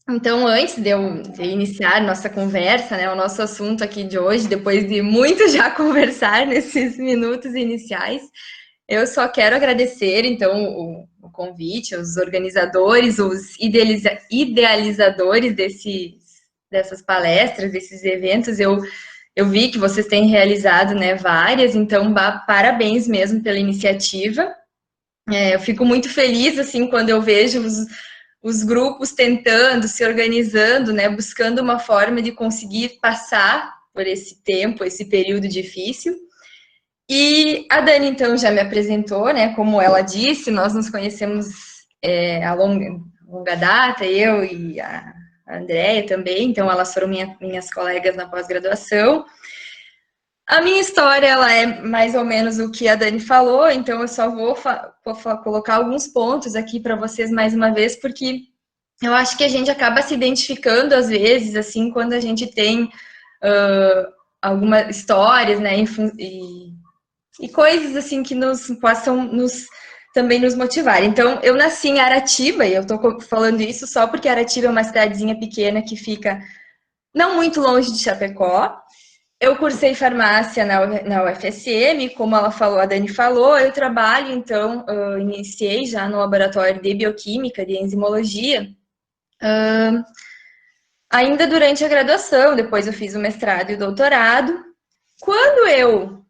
Então, antes de iniciar nossa conversa, né, o nosso assunto aqui de hoje, depois de muito já conversar nesses minutos iniciais, eu só quero agradecer, então, o convite, os organizadores, os idealizadores dessas palestras, desses eventos. Eu vi que vocês têm realizado, né, várias, então, parabéns mesmo pela iniciativa. Eu fico muito feliz, assim, quando eu vejo os grupos tentando, se organizando, né, buscando uma forma de conseguir passar por esse tempo, esse período difícil. E a Dani, então, já me apresentou, né, como ela disse, nós nos conhecemos a longa data, eu e a Andréia também, então elas foram minhas colegas na pós-graduação. A minha história, ela é mais ou menos o que a Dani falou, então eu só vou colocar alguns pontos aqui para vocês mais uma vez, porque eu acho que a gente acaba se identificando às vezes, assim, quando a gente tem algumas histórias, né, e coisas assim que nos possam também nos motivar. Então, eu nasci em Aratiba, e eu estou falando isso só porque Aratiba é uma cidadezinha pequena que fica não muito longe de Chapecó. Eu cursei farmácia na UFSM, como ela falou, a Dani falou, eu trabalho, então, iniciei já no laboratório de bioquímica, de enzimologia, ainda durante a graduação, depois eu fiz o mestrado e o doutorado. Quando eu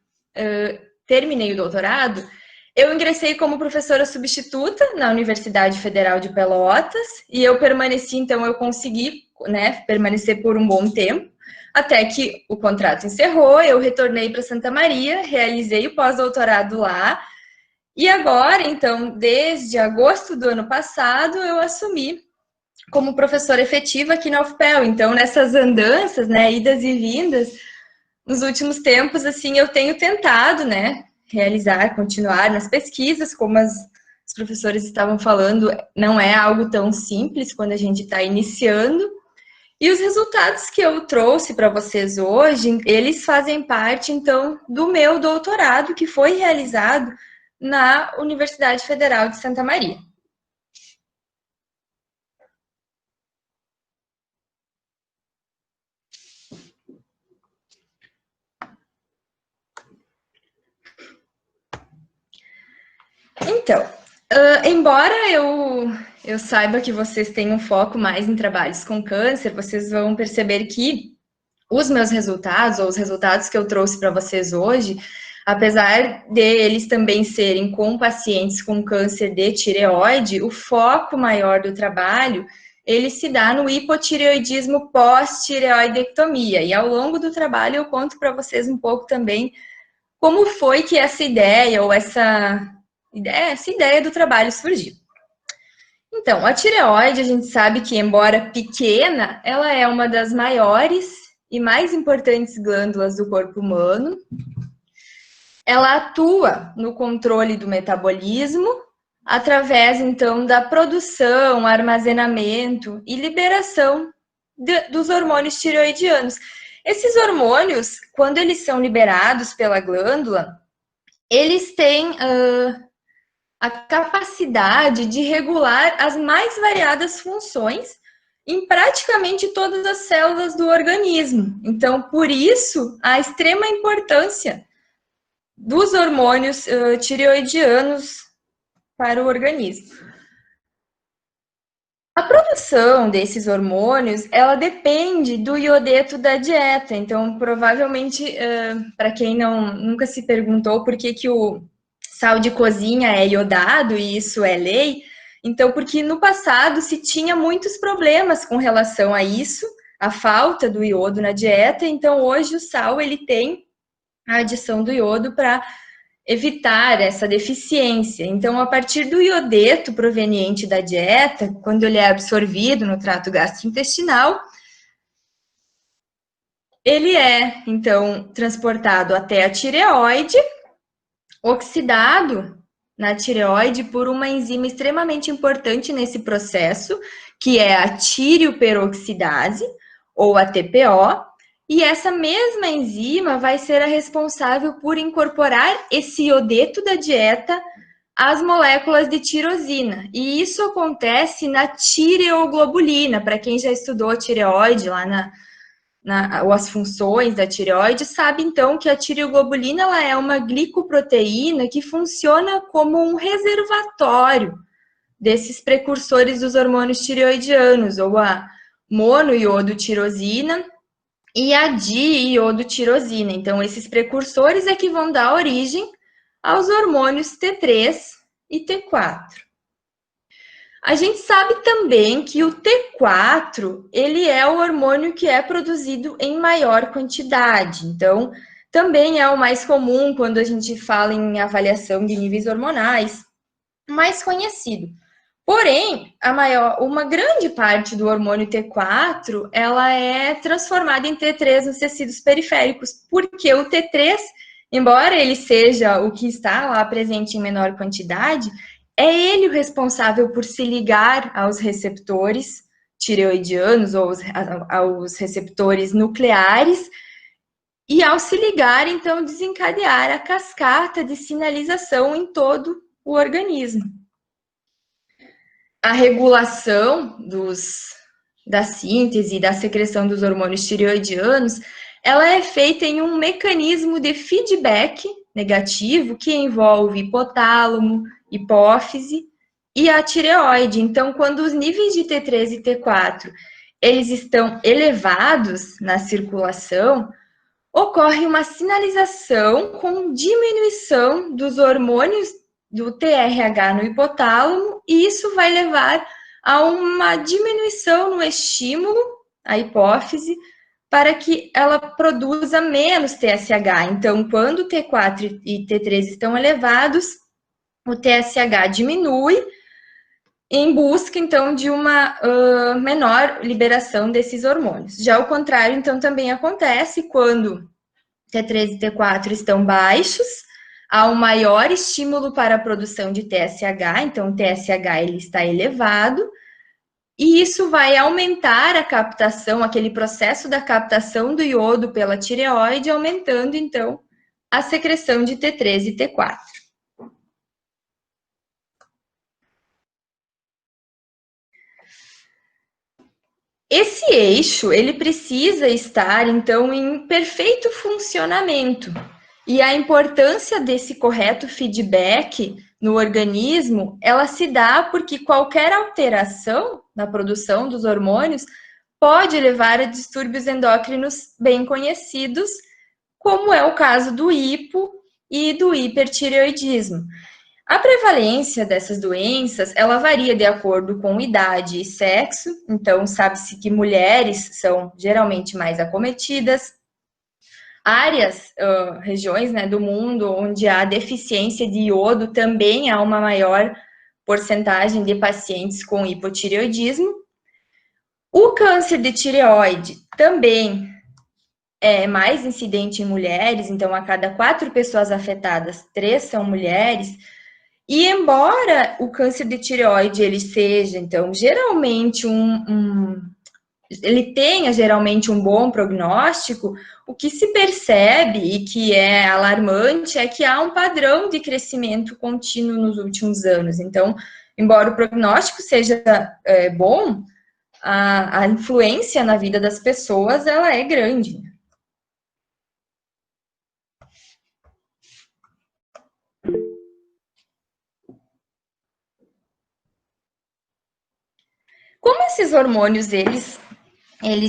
terminei o doutorado, eu ingressei como professora substituta na Universidade Federal de Pelotas, e eu permaneci, então eu consegui, né, permanecer por um bom tempo, até que o contrato encerrou, eu retornei para Santa Maria, realizei o pós-doutorado lá, e agora, então, desde agosto do ano passado, eu assumi como professora efetiva aqui na UFPEL. Então, nessas andanças, né, idas e vindas, nos últimos tempos, assim, eu tenho tentado, né, realizar, continuar nas pesquisas, como os professores estavam falando, não é algo tão simples quando a gente está iniciando. E os resultados que eu trouxe para vocês hoje, eles fazem parte, então, do meu doutorado, que foi realizado na Universidade Federal de Santa Maria. Então, embora eu saiba que vocês têm um foco mais em trabalhos com câncer, vocês vão perceber que os meus resultados, ou os resultados que eu trouxe para vocês hoje, apesar de eles também serem com pacientes com câncer de tireoide, o foco maior do trabalho, ele se dá no hipotireoidismo pós-tireoidectomia. E ao longo do trabalho eu conto para vocês um pouco também como foi que essa ideia, ou essa ideia do trabalho surgiu. Então, a tireoide, a gente sabe que, embora pequena, ela é uma das maiores e mais importantes glândulas do corpo humano. Ela atua no controle do metabolismo, através, então, da produção, armazenamento e liberação dos hormônios tireoidianos. Esses hormônios, quando eles são liberados pela glândula, eles têm a capacidade de regular as mais variadas funções em praticamente todas as células do organismo. Então, por isso, a extrema importância dos hormônios tireoidianos para o organismo. A produção desses hormônios, ela depende do iodeto da dieta. Então, provavelmente, para quem nunca se perguntou por que o sal de cozinha é iodado, e isso é lei, então, porque no passado se tinha muitos problemas com relação a isso, a falta do iodo na dieta, então hoje o sal, ele tem a adição do iodo para evitar essa deficiência. Então, a partir do iodeto proveniente da dieta, quando ele é absorvido no trato gastrointestinal, ele é, então, transportado até a tireoide, oxidado na tireoide por uma enzima extremamente importante nesse processo, que é a tireoperoxidase, ou a TPO, e essa mesma enzima vai ser a responsável por incorporar esse iodeto da dieta as moléculas de tirosina. E isso acontece na tireoglobulina. Para quem já estudou a tireoide lá ou as funções da tireoide, sabe então que a tireoglobulina ela é uma glicoproteína que funciona como um reservatório desses precursores dos hormônios tireoidianos, ou a monoiodotirosina e a diiodotirosina. Então, esses precursores é que vão dar origem aos hormônios T3 e T4. A gente sabe também que o T4, ele é o hormônio que é produzido em maior quantidade. Então, também é o mais comum quando a gente fala em avaliação de níveis hormonais, mais conhecido. Porém, uma grande parte do hormônio T4, ela é transformada em T3 nos tecidos periféricos, porque o T3, embora ele seja o que está lá presente em menor quantidade, é ele o responsável por se ligar aos receptores tireoidianos ou aos receptores nucleares, e ao se ligar, então, desencadear a cascata de sinalização em todo o organismo. A regulação da síntese e da secreção dos hormônios tireoidianos, ela é feita em um mecanismo de feedback negativo que envolve hipotálamo, hipófise e a tireoide. Então, quando os níveis de T3 e T4 eles estão elevados na circulação, ocorre uma sinalização com diminuição dos hormônios do TRH no hipotálamo, e isso vai levar a uma diminuição no estímulo, a hipófise, para que ela produza menos TSH. Então, quando T4 e T3 estão elevados, o TSH diminui em busca, então, de uma menor liberação desses hormônios. Já o contrário, então, também acontece quando T3 e T4 estão baixos, há um maior estímulo para a produção de TSH, então o TSH ele está elevado, e isso vai aumentar a captação, aquele processo da captação do iodo pela tireoide, aumentando, então, a secreção de T3 e T4. Esse eixo, ele precisa estar, então, em perfeito funcionamento. E a importância desse correto feedback no organismo, ela se dá porque qualquer alteração na produção dos hormônios pode levar a distúrbios endócrinos bem conhecidos, como é o caso do hipo e do hipertireoidismo. A prevalência dessas doenças, ela varia de acordo com idade e sexo, então sabe-se que mulheres são geralmente mais acometidas. Áreas, regiões, né, do mundo onde há deficiência de iodo, também há uma maior porcentagem de pacientes com hipotireoidismo. O câncer de tireoide também é mais incidente em mulheres, então a cada 4 pessoas afetadas, 3 são mulheres. E embora o câncer de tireoide ele seja, então, geralmente ele tenha geralmente um bom prognóstico, o que se percebe e que é alarmante é que há um padrão de crescimento contínuo nos últimos anos. Então, embora o prognóstico seja bom, a influência na vida das pessoas ela é grande. Como esses hormônios, eles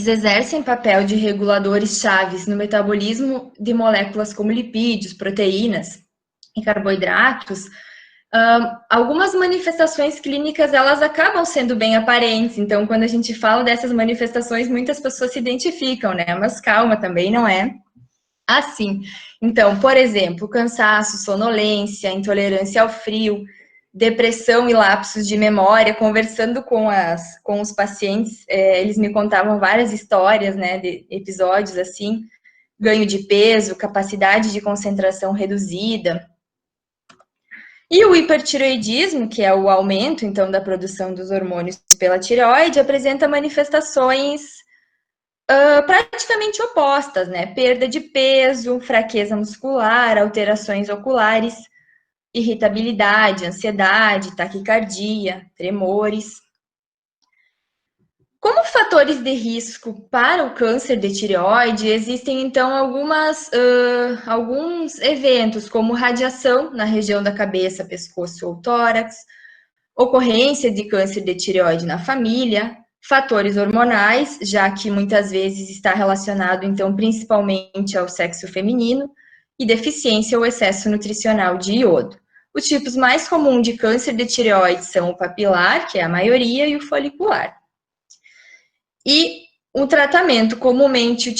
exercem papel de reguladores chaves no metabolismo de moléculas como lipídios, proteínas e carboidratos, algumas manifestações clínicas, elas acabam sendo bem aparentes. Então, quando a gente fala dessas manifestações, muitas pessoas se identificam, né? Mas calma, também não é assim. Então, por exemplo, cansaço, sonolência, intolerância ao frio, depressão e lapsos de memória. Conversando com os pacientes, eles me contavam várias histórias, né, de episódios assim, ganho de peso, capacidade de concentração reduzida. E o hipertireoidismo, que é o aumento, então, da produção dos hormônios pela tireoide, apresenta manifestações praticamente opostas, né? Perda de peso, fraqueza muscular, alterações oculares. irritabilidade, ansiedade, taquicardia, tremores. Como fatores de risco para o câncer de tireoide, existem então alguns eventos, como radiação na região da cabeça, pescoço ou tórax, ocorrência de câncer de tireoide na família, fatores hormonais, já que muitas vezes está relacionado então principalmente ao sexo feminino, e deficiência ou excesso nutricional de iodo. Os tipos mais comuns de câncer de tireoide são o papilar, que é a maioria, e o folicular. E o tratamento comumente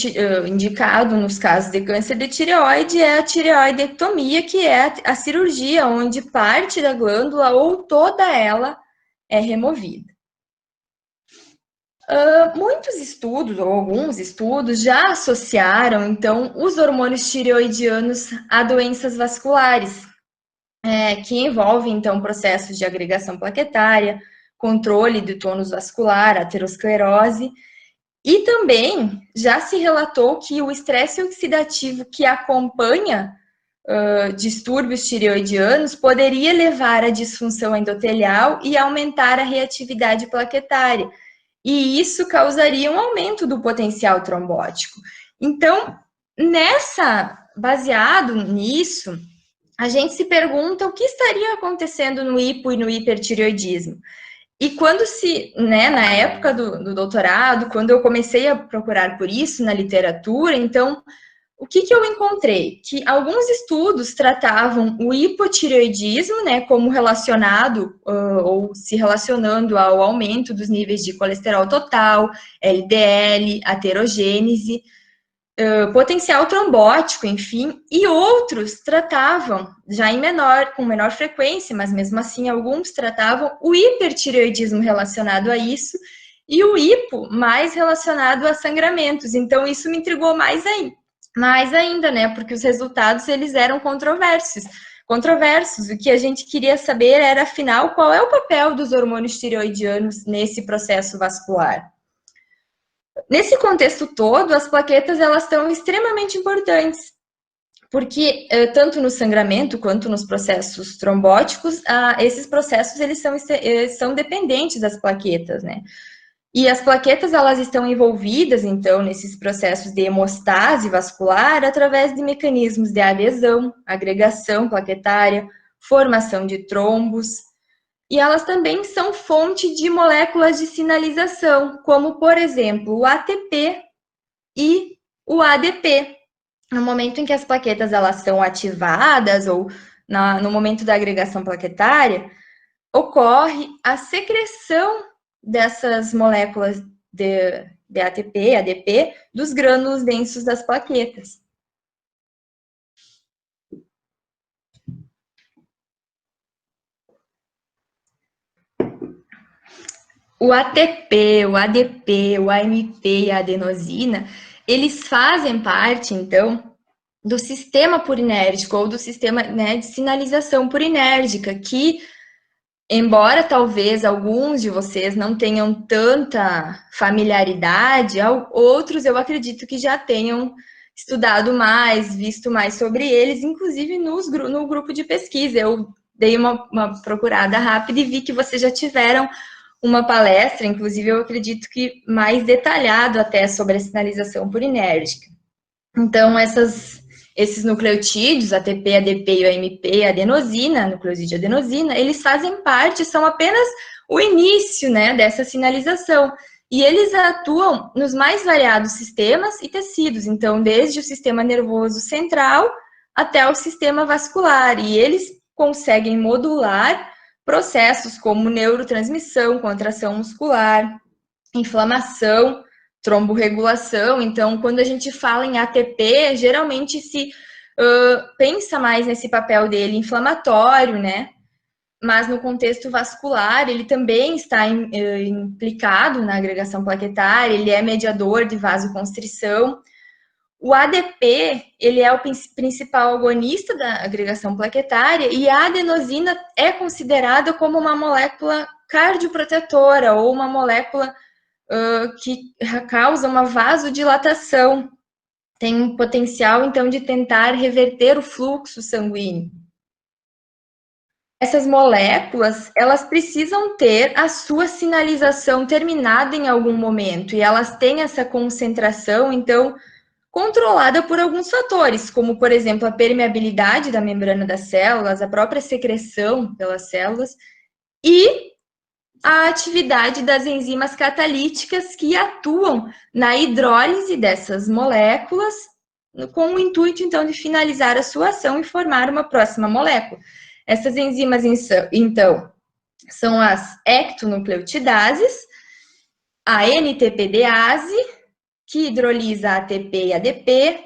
indicado nos casos de câncer de tireoide é a tireoidectomia, que é a cirurgia onde parte da glândula ou toda ela é removida. Muitos estudos, ou alguns estudos, já associaram, então, os hormônios tireoidianos a doenças vasculares, que envolvem, então, processos de agregação plaquetária, controle do tônus vascular, aterosclerose. E também já se relatou que o estresse oxidativo que acompanha distúrbios tireoidianos poderia levar à disfunção endotelial e aumentar a reatividade plaquetária. E isso causaria um aumento do potencial trombótico. Então, baseado nisso, a gente se pergunta o que estaria acontecendo no hipo e no hipertireoidismo. E na época do doutorado, quando eu comecei a procurar por isso na literatura, então, o que eu encontrei? Que alguns estudos tratavam o hipotireoidismo, né, como relacionado ou se relacionando ao aumento dos níveis de colesterol total, LDL, aterogênese, potencial trombótico, enfim, e outros tratavam, já com menor frequência, mas mesmo assim alguns tratavam o hipertireoidismo relacionado a isso e o hipo mais relacionado a sangramentos. Então isso me intrigou mais ainda, né? Porque os resultados eles eram controversos. O que a gente queria saber era, afinal, qual é o papel dos hormônios tireoidianos nesse processo vascular. Nesse contexto todo, as plaquetas elas estão extremamente importantes, porque tanto no sangramento quanto nos processos trombóticos, esses processos eles são dependentes das plaquetas, né? E as plaquetas elas estão envolvidas então nesses processos de hemostase vascular através de mecanismos de adesão, agregação plaquetária, formação de trombos, e elas também são fonte de moléculas de sinalização, como, por exemplo, o ATP e o ADP. No momento em que as plaquetas elas são ativadas ou no momento da agregação plaquetária, ocorre a secreção dessas moléculas de ATP, ADP, dos grânulos densos das plaquetas. O ATP, o ADP, o AMP e a adenosina, eles fazem parte, então, do sistema purinérgico ou do sistema, né, de sinalização purinérgica, que, embora talvez alguns de vocês não tenham tanta familiaridade, outros eu acredito que já tenham estudado mais, visto mais sobre eles, inclusive no grupo de pesquisa. Eu dei uma procurada rápida e vi que vocês já tiveram uma palestra, inclusive eu acredito que mais detalhado até sobre a sinalização purinérgica. Então, esses nucleotídeos, ATP, ADP e o AMP, a adenosina, nucleosídeo adenosina, eles fazem parte, são apenas o início, né, dessa sinalização. E eles atuam nos mais variados sistemas e tecidos, então, desde o sistema nervoso central até o sistema vascular. E eles conseguem modular processos como neurotransmissão, contração muscular, inflamação, tromborregulação. Então, quando a gente fala em ATP, geralmente se pensa mais nesse papel dele inflamatório, né? Mas no contexto vascular, ele também está implicado na agregação plaquetária, ele é mediador de vasoconstrição. O ADP, ele é o principal agonista da agregação plaquetária e a adenosina é considerada como uma molécula cardioprotetora ou uma molécula que causa uma vasodilatação. Tem um potencial, então, de tentar reverter o fluxo sanguíneo. essas moléculas, elas precisam ter a sua sinalização terminada em algum momento, e elas têm essa concentração, então, controlada por alguns fatores, como, por exemplo, a permeabilidade da membrana das células, a própria secreção pelas células, e a atividade das enzimas catalíticas que atuam na hidrólise dessas moléculas, com o intuito, então, de finalizar a sua ação e formar uma próxima molécula. Essas enzimas, então, são as ectonucleotidases, a NTPDase, que hidrolisa ATP e ADP,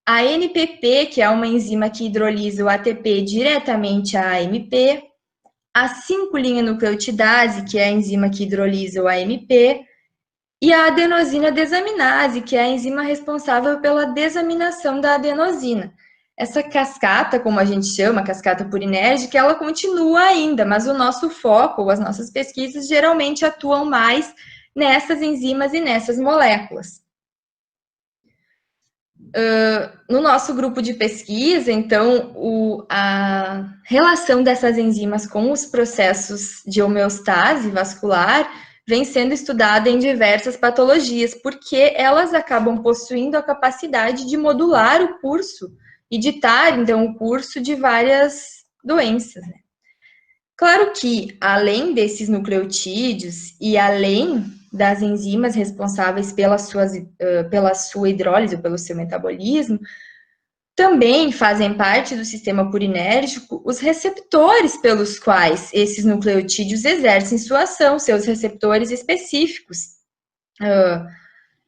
a NPP, que é uma enzima que hidrolisa o ATP diretamente à AMP, a 5-linha-nucleotidase, que é a enzima que hidrolisa o AMP, e a adenosina desaminase, que é a enzima responsável pela desaminação da adenosina. Essa cascata, como a gente chama, cascata purinérgica, ela continua ainda, mas o nosso foco, ou as nossas pesquisas, geralmente atuam mais nessas enzimas e nessas moléculas. No nosso grupo de pesquisa, então, a relação dessas enzimas com os processos de homeostase vascular vem sendo estudada em diversas patologias, porque elas acabam possuindo a capacidade de modular o curso e ditar, então, o curso de várias doenças, né? Claro que, além desses nucleotídeos e além das enzimas responsáveis pela sua hidrólise ou pelo seu metabolismo, também fazem parte do sistema purinérgico os receptores pelos quais esses nucleotídeos exercem sua ação, seus receptores específicos.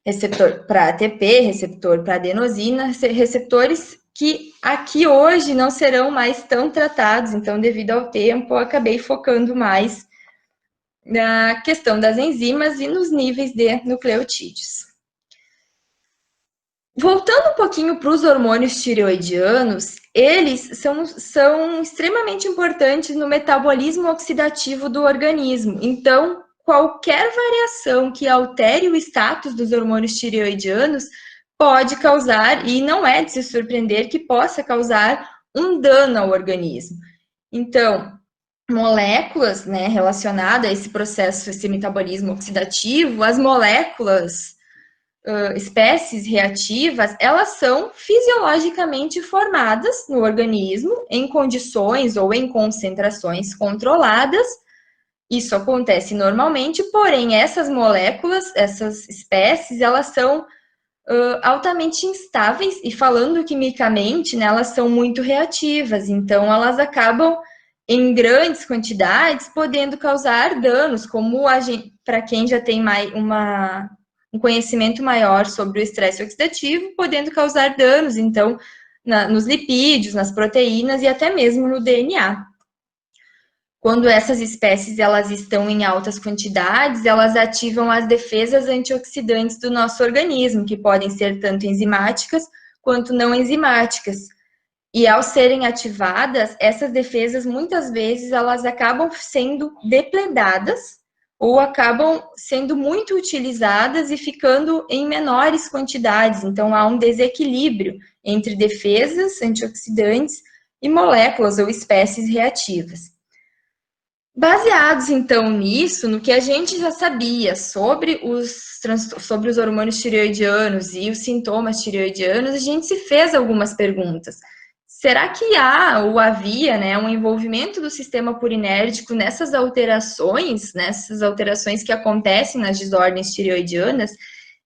Receptor para ATP, receptor para adenosina, receptores que aqui hoje não serão mais tão tratados, então, devido ao tempo, eu acabei focando mais na questão das enzimas e nos níveis de nucleotídeos. Voltando um pouquinho para os hormônios tireoidianos, eles são extremamente importantes no metabolismo oxidativo do organismo. Então, qualquer variação que altere o status dos hormônios tireoidianos pode causar, e não é de se surpreender que possa causar um dano ao organismo. Então, moléculas, né, relacionadas a esse processo, esse metabolismo oxidativo, as moléculas espécies reativas, elas são fisiologicamente formadas no organismo em condições ou em concentrações controladas. Isso acontece normalmente, porém, essas moléculas, essas espécies, elas são altamente instáveis e, falando quimicamente, né, elas são muito reativas, então elas acabam em grandes quantidades podendo causar danos, como para quem já tem um conhecimento maior sobre o estresse oxidativo, podendo causar danos, então, nos lipídios, nas proteínas e até mesmo no DNA. Quando essas espécies elas estão em altas quantidades, elas ativam as defesas antioxidantes do nosso organismo, que podem ser tanto enzimáticas quanto não enzimáticas. E ao serem ativadas, essas defesas muitas vezes elas acabam sendo depledadas ou acabam sendo muito utilizadas e ficando em menores quantidades. Então há um desequilíbrio entre defesas antioxidantes e moléculas ou espécies reativas. Baseados, então, nisso, no que a gente já sabia sobre os hormônios tireoidianos e os sintomas tireoidianos, a gente se fez algumas perguntas. Será que há ou havia, né, um envolvimento do sistema purinérgico nessas alterações que acontecem nas desordens tireoidianas?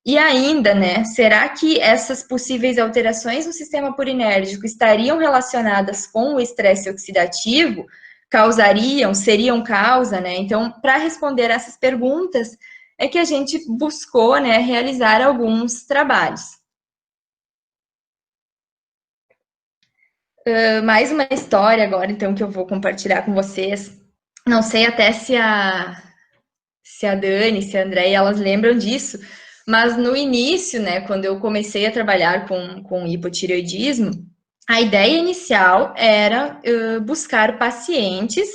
E ainda, né, será que essas possíveis alterações no sistema purinérgico estariam relacionadas com o estresse oxidativo? Seriam causa, né? Então, para responder essas perguntas, é que a gente buscou, né, realizar alguns trabalhos. Mais uma história agora, então, que eu vou compartilhar com vocês. Não sei até se a Dani, se a Andréia, elas lembram disso, mas no início, né, quando eu comecei a trabalhar com hipotireoidismo, a ideia inicial era buscar pacientes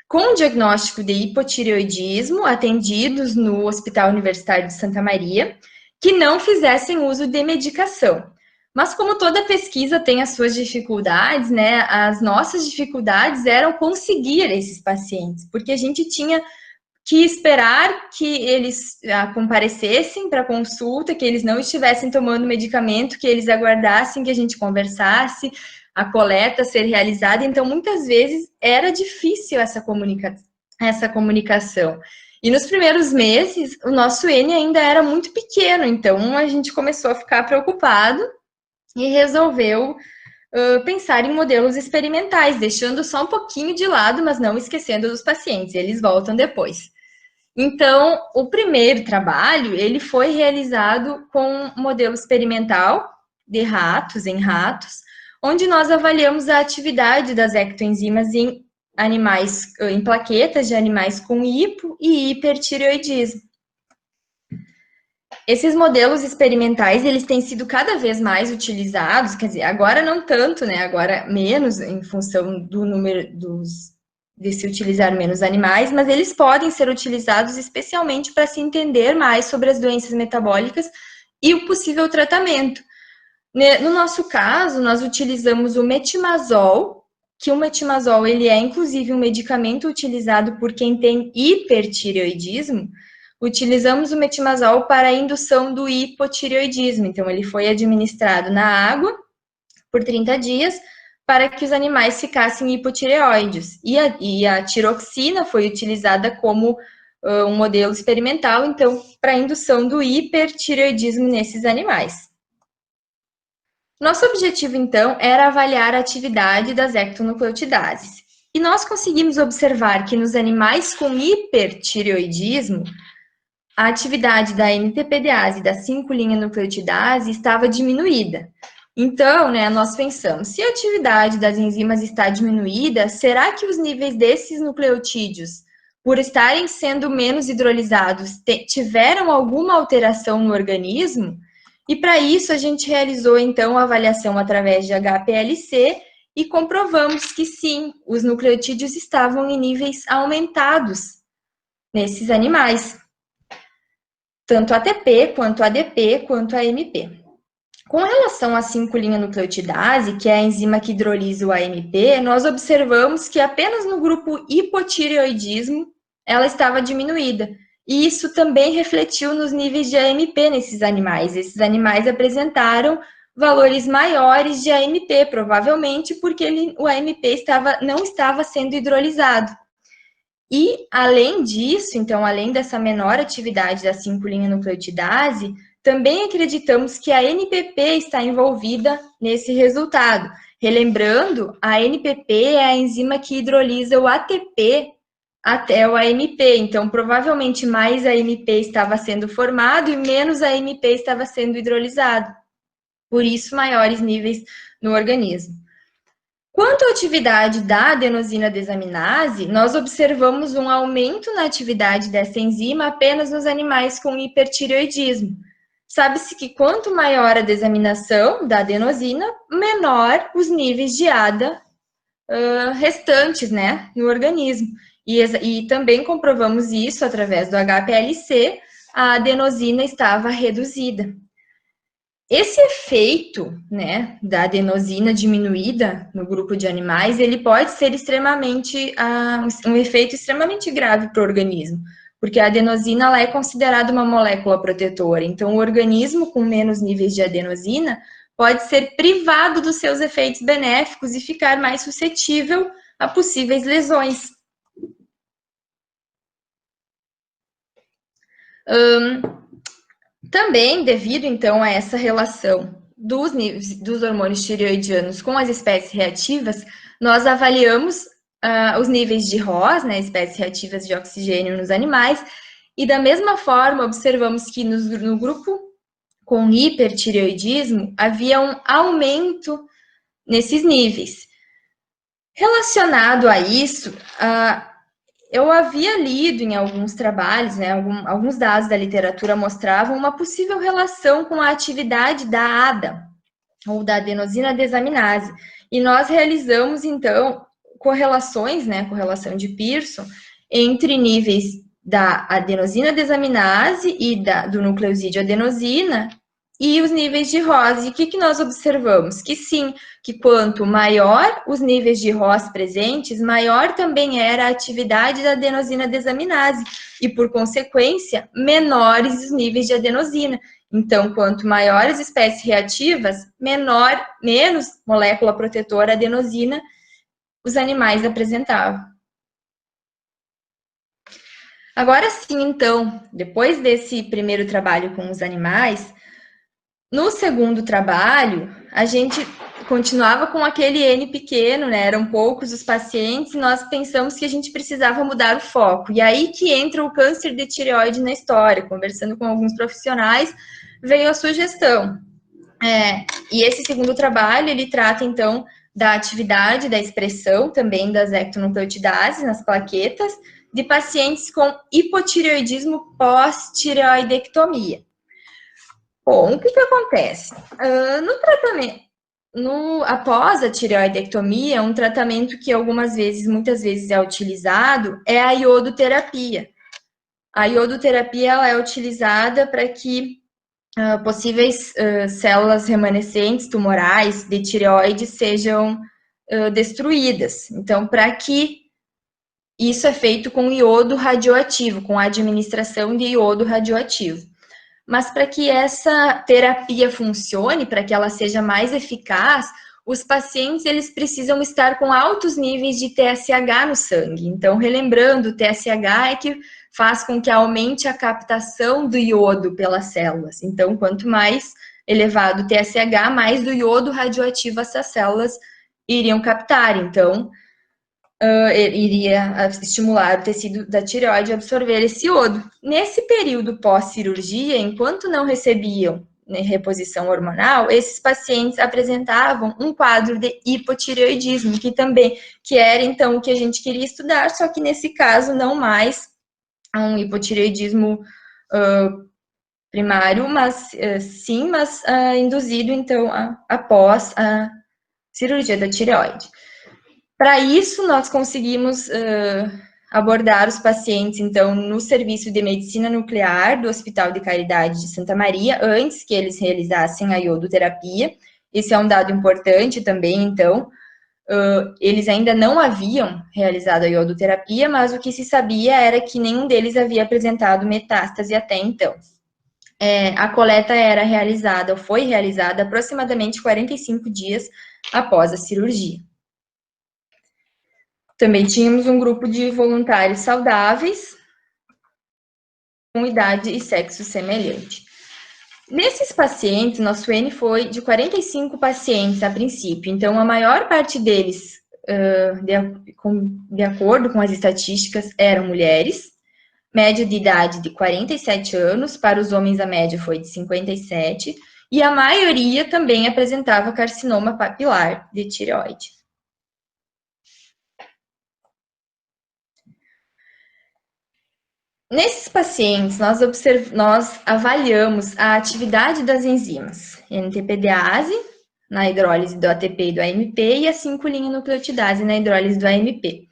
com diagnóstico de hipotireoidismo atendidos no Hospital Universitário de Santa Maria, que não fizessem uso de medicação. Mas como toda pesquisa tem as suas dificuldades, né? As nossas dificuldades eram conseguir esses pacientes, porque a gente tinha que esperar que eles comparecessem para consulta, que eles não estivessem tomando medicamento, que eles aguardassem que a gente conversasse, a coleta ser realizada. Então, muitas vezes era difícil essa comunicação. E nos primeiros meses, o nosso N ainda era muito pequeno, então a gente começou a ficar preocupado e resolveu pensar em modelos experimentais, deixando só um pouquinho de lado, mas não esquecendo dos pacientes, eles voltam depois. Então, o primeiro trabalho, ele foi realizado com um modelo experimental de ratos, em ratos, onde nós avaliamos a atividade das ectoenzimas em animais, em plaquetas de animais com hipo e hipertireoidismo. Esses modelos experimentais, eles têm sido cada vez mais utilizados, quer dizer, agora não tanto, né, agora menos, em função do número de se utilizar menos animais, mas eles podem ser utilizados especialmente para se entender mais sobre as doenças metabólicas e o possível tratamento. No nosso caso, nós utilizamos o metimazol, que o metimazol, ele é inclusive um medicamento utilizado por quem tem hipertireoidismo. Utilizamos o metimazol para a indução do hipotireoidismo, então ele foi administrado na água por 30 dias para que os animais ficassem hipotireoides. E a tiroxina foi utilizada como um modelo experimental, então, para a indução do hipertireoidismo nesses animais. Nosso objetivo, então, era avaliar a atividade das ectonucleotidases. E nós conseguimos observar que nos animais com hipertireoidismo, a atividade da NTPDase e da 5'-nucleotidase estava diminuída. Então, né, nós pensamos, se a atividade das enzimas está diminuída, será que os níveis desses nucleotídeos, por estarem sendo menos hidrolisados, tiveram alguma alteração no organismo? E para isso a gente realizou então a avaliação através de HPLC e comprovamos que sim, os nucleotídeos estavam em níveis aumentados nesses animais, tanto ATP, quanto ADP, quanto AMP. Com relação à 5'-nucleotidase, que é a enzima que hidrolisa o AMP, nós observamos que apenas no grupo hipotireoidismo ela estava diminuída. E isso também refletiu nos níveis de AMP nesses animais. Esses animais apresentaram valores maiores de AMP, provavelmente porque o AMP não estava sendo hidrolisado. E, além disso, então, além dessa menor atividade da 5'-nucleotidase, também acreditamos que a NPP está envolvida nesse resultado. Relembrando, a NPP é a enzima que hidrolisa o ATP até o AMP, então provavelmente mais AMP estava sendo formado e menos AMP estava sendo hidrolisado. Por isso, maiores níveis no organismo. Quanto à atividade da adenosina desaminase, nós observamos um aumento na atividade dessa enzima apenas nos animais com hipertireoidismo. Sabe-se que quanto maior a desaminação da adenosina, menor os níveis de ADA restantes, né, no organismo. E também comprovamos isso através do HPLC, a adenosina estava reduzida. Esse efeito, né, da adenosina diminuída no grupo de animais, ele pode ser um efeito extremamente grave para o organismo, porque a adenosina ela é considerada uma molécula protetora. Então, o organismo com menos níveis de adenosina pode ser privado dos seus efeitos benéficos e ficar mais suscetível a possíveis lesões. Também, devido, então, a essa relação dos hormônios tireoidianos com as espécies reativas, nós avaliamos os níveis de ROS, né, espécies reativas de oxigênio nos animais, e da mesma forma observamos que no grupo com hipertireoidismo havia um aumento nesses níveis. Relacionado a isso, eu havia lido em alguns trabalhos, né, alguns dados da literatura mostravam uma possível relação com a atividade da ADA, ou da adenosina desaminase. E nós realizamos, então, correlações, né, correlação de Pearson, entre níveis da adenosina desaminase e do nucleosídeo adenosina e os níveis de ROS. E o que nós observamos? Que sim, que quanto maior os níveis de ROS presentes, maior também era a atividade da adenosina desaminase e, por consequência, menores os níveis de adenosina. Então, quanto maiores espécies reativas, menos molécula protetora adenosina os animais apresentavam. Agora sim, então, depois desse primeiro trabalho com os animais, no segundo trabalho, a gente continuava com aquele N pequeno, né? Eram poucos os pacientes, e nós pensamos que a gente precisava mudar o foco. E aí que entra o câncer de tireoide na história. Conversando com alguns profissionais, veio a sugestão. E esse segundo trabalho, ele trata, então, da atividade, da expressão também das ectonucleotidases nas plaquetas de pacientes com hipotireoidismo pós-tireoidectomia. Bom, o que acontece? No tratamento, após a tireoidectomia, um tratamento que muitas vezes é utilizado é a iodoterapia. A iodoterapia ela é utilizada para que possíveis células remanescentes tumorais de tireoide sejam destruídas. Então, para que isso é feito com iodo radioativo, com a administração de iodo radioativo. Mas para que essa terapia funcione, para que ela seja mais eficaz, os pacientes eles precisam estar com altos níveis de TSH no sangue. Então, relembrando, o TSH é que faz com que aumente a captação do iodo pelas células. Então, quanto mais elevado o TSH, mais do iodo radioativo essas células iriam captar. Então, iria estimular o tecido da tireoide a absorver esse iodo. Nesse período pós-cirurgia, enquanto não recebiam reposição hormonal, esses pacientes apresentavam um quadro de hipotireoidismo, que era então o que a gente queria estudar, só que nesse caso não mais um hipotireoidismo primário, mas sim, mas induzido então após a cirurgia da tireoide. Para isso, nós conseguimos abordar os pacientes, então, no serviço de medicina nuclear do Hospital de Caridade de Santa Maria, antes que eles realizassem a iodoterapia. Esse é um dado importante também, então. Eles ainda não haviam realizado a iodoterapia, mas o que se sabia era que nenhum deles havia apresentado metástase até então. A coleta foi realizada aproximadamente 45 dias após a cirurgia. Também tínhamos um grupo de voluntários saudáveis, com idade e sexo semelhante. Nesses pacientes, nosso N foi de 45 pacientes a princípio, então a maior parte deles, de acordo com as estatísticas, eram mulheres, média de idade de 47 anos, para os homens a média foi de 57, e a maioria também apresentava carcinoma papilar de tireoide. Nesses pacientes, nós avaliamos a atividade das enzimas NTPDase na hidrólise do ATP e do AMP e a 5-linha-nucleotidase na hidrólise do AMP.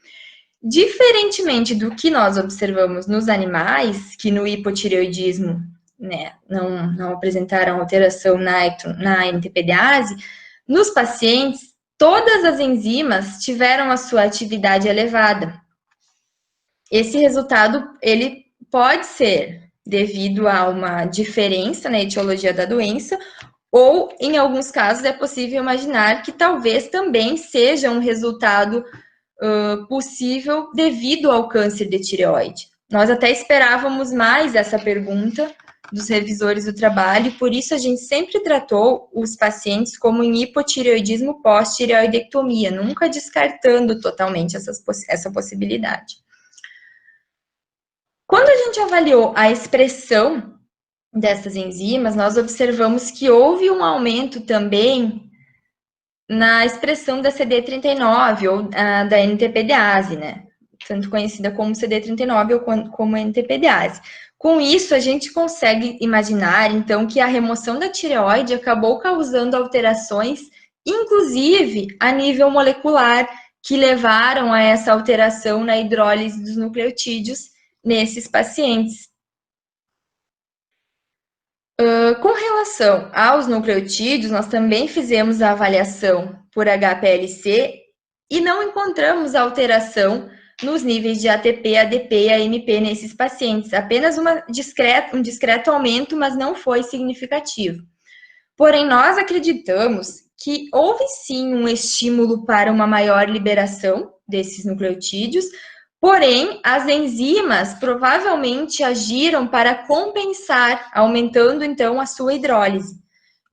Diferentemente do que nós observamos nos animais, que no hipotireoidismo, né, não apresentaram alteração na NTPDase, nos pacientes, todas as enzimas tiveram a sua atividade elevada. Esse resultado, ele pode ser devido a uma diferença na etiologia da doença, ou, em alguns casos, é possível imaginar que talvez também seja um resultado possível devido ao câncer de tireoide. Nós até esperávamos mais essa pergunta dos revisores do trabalho, por isso a gente sempre tratou os pacientes como em hipotireoidismo pós-tireoidectomia, nunca descartando totalmente essa possibilidade. Quando a gente avaliou a expressão dessas enzimas, nós observamos que houve um aumento também na expressão da CD39 ou da NTPDase, né? Tanto conhecida como CD39 ou como NTPDase. Com isso, a gente consegue imaginar, então, que a remoção da tireoide acabou causando alterações, inclusive a nível molecular, que levaram a essa alteração na hidrólise dos nucleotídeos nesses pacientes. Com relação aos nucleotídeos, nós também fizemos a avaliação por HPLC e não encontramos alteração nos níveis de ATP, ADP e AMP nesses pacientes. Apenas um discreto aumento, mas não foi significativo. Porém, nós acreditamos que houve sim um estímulo para uma maior liberação desses nucleotídeos, porém, as enzimas provavelmente agiram para compensar, aumentando então a sua hidrólise.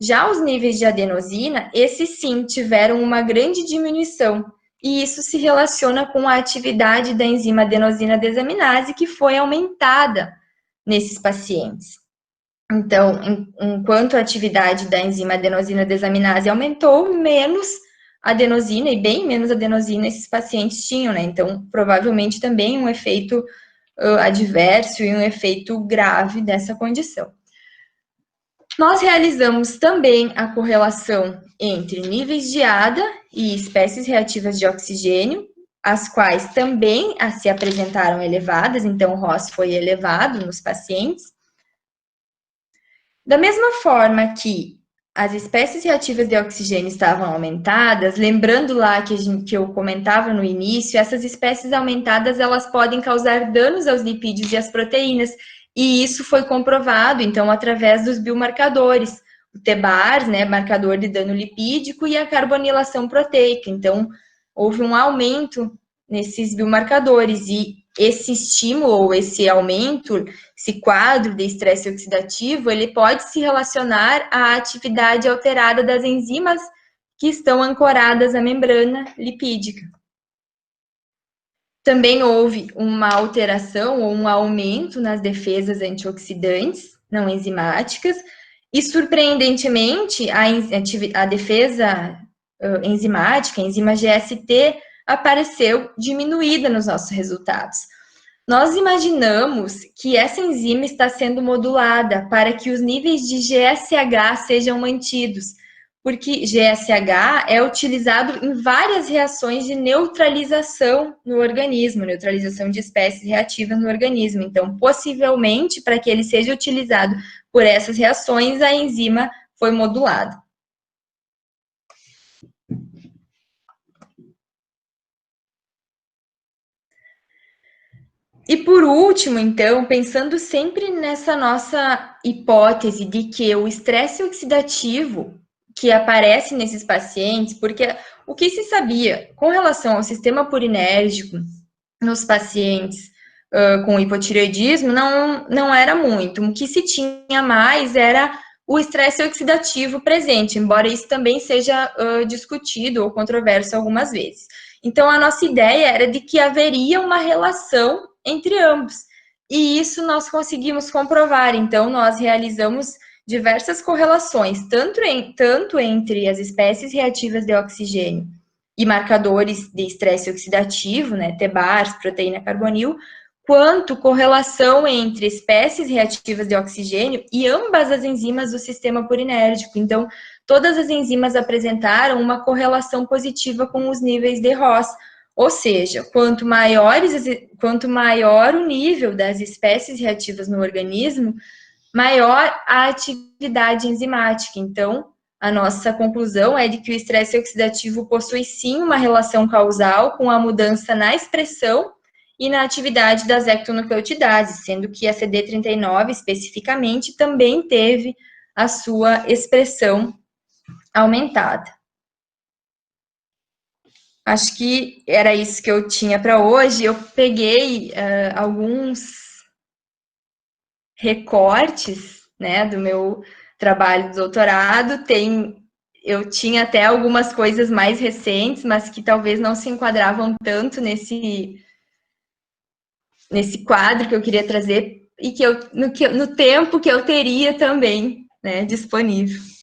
Já os níveis de adenosina, esses sim tiveram uma grande diminuição, e isso se relaciona com a atividade da enzima adenosina desaminase, que foi aumentada nesses pacientes. Então, enquanto a atividade da enzima adenosina desaminase aumentou, menos adenosina e bem menos adenosina esses pacientes tinham, né? Então, provavelmente também um efeito adverso e um efeito grave dessa condição. Nós realizamos também a correlação entre níveis de ADA e espécies reativas de oxigênio, as quais também se apresentaram elevadas, então o ROS foi elevado nos pacientes. Da mesma forma que as espécies reativas de oxigênio estavam aumentadas, lembrando lá que eu comentava no início, essas espécies aumentadas, elas podem causar danos aos lipídios e às proteínas, e isso foi comprovado, então, através dos biomarcadores, o TBARS, né, marcador de dano lipídico, e a carbonilação proteica. Então, houve um aumento nesses biomarcadores, e esse estímulo, ou esse aumento, esse quadro de estresse oxidativo, ele pode se relacionar à atividade alterada das enzimas que estão ancoradas à membrana lipídica. Também houve uma alteração ou um aumento nas defesas antioxidantes não enzimáticas, e surpreendentemente a defesa enzimática, a enzima GST, apareceu diminuída nos nossos resultados. Nós imaginamos que essa enzima está sendo modulada para que os níveis de GSH sejam mantidos, porque GSH é utilizado em várias reações de neutralização no organismo, neutralização de espécies reativas no organismo. Então, possivelmente, para que ele seja utilizado por essas reações, a enzima foi modulada. E por último, então, pensando sempre nessa nossa hipótese de que o estresse oxidativo que aparece nesses pacientes, porque o que se sabia com relação ao sistema purinérgico nos pacientes com hipotireoidismo não era muito. O que se tinha mais era o estresse oxidativo presente, embora isso também seja discutido ou controverso algumas vezes. Então, a nossa ideia era de que haveria uma relação entre ambos, e isso nós conseguimos comprovar. Então, nós realizamos diversas correlações, tanto entre as espécies reativas de oxigênio e marcadores de estresse oxidativo, né, TBARS, proteína carbonil, quanto correlação entre espécies reativas de oxigênio e ambas as enzimas do sistema purinérgico. Então, todas as enzimas apresentaram uma correlação positiva com os níveis de ROS, ou seja, quanto maior o nível das espécies reativas no organismo, maior a atividade enzimática. Então, a nossa conclusão é de que o estresse oxidativo possui sim uma relação causal com a mudança na expressão e na atividade das ectonucleotidases, sendo que a CD39 especificamente também teve a sua expressão aumentada. Acho que era isso que eu tinha para hoje. Eu peguei alguns recortes, né, do meu trabalho de doutorado. Eu tinha até algumas coisas mais recentes, mas que talvez não se enquadravam tanto nesse quadro que eu queria trazer e no tempo que eu teria também, né, disponível.